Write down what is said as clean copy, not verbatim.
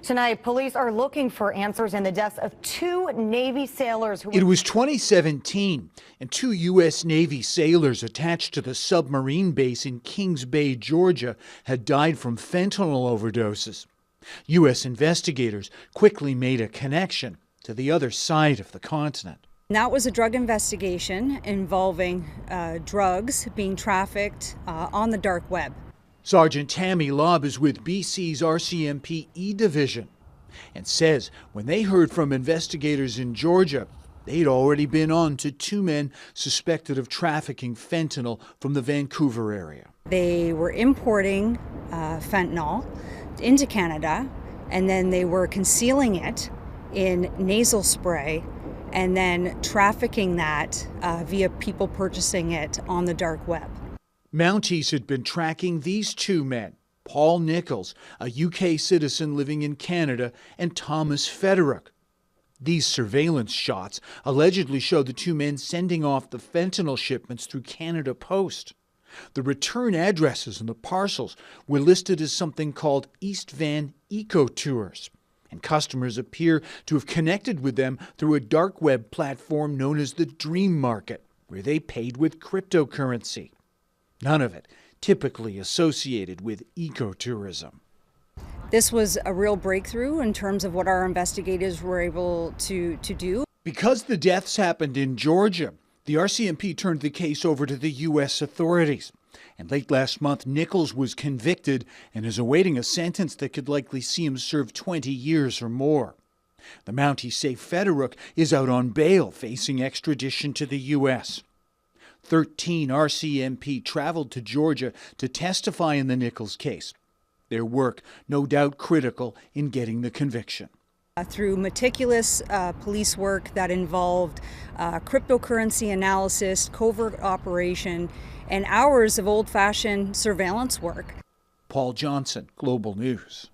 Tonight, police are looking for answers in the deaths of two Navy sailors who It was 2017, and two U.S. Navy sailors attached to the submarine base in Kings Bay, Georgia, had died from fentanyl overdoses. U.S. investigators quickly made a connection to the other side of the continent. That was a drug investigation involving drugs being trafficked on the dark web. Sergeant Tammy Lobb is with BC's RCMP E Division and says when they heard from investigators in Georgia, they'd already been on to two men suspected of trafficking fentanyl from the Vancouver area. They were importing fentanyl into Canada, and then they were concealing it in nasal spray and then trafficking that via people purchasing it on the dark web. Mounties had been tracking these two men, Paul Nichols, a UK citizen living in Canada, and Thomas Federick. These surveillance shots allegedly show the two men sending off the fentanyl shipments through Canada Post. The return addresses and the parcels were listed as something called East Van Eco Tours, and customers appear to have connected with them through a dark web platform known as the Dream Market, where they paid with cryptocurrency. None of it typically associated with ecotourism. This was a real breakthrough in terms of what our investigators were able to do. Because the deaths happened in Georgia, the RCMP turned the case over to the U.S. authorities. And late last month, Nichols was convicted and is awaiting a sentence that could likely see him serve 20 years or more. The Mountie say Federick is out on bail, facing extradition to the U.S. 13 RCMP traveled to Georgia to testify in the Nichols case. Their work, no doubt critical in getting the conviction. Through meticulous police work that involved cryptocurrency analysis, covert operation, and hours of old-fashioned surveillance work. Paul Johnson, Global News.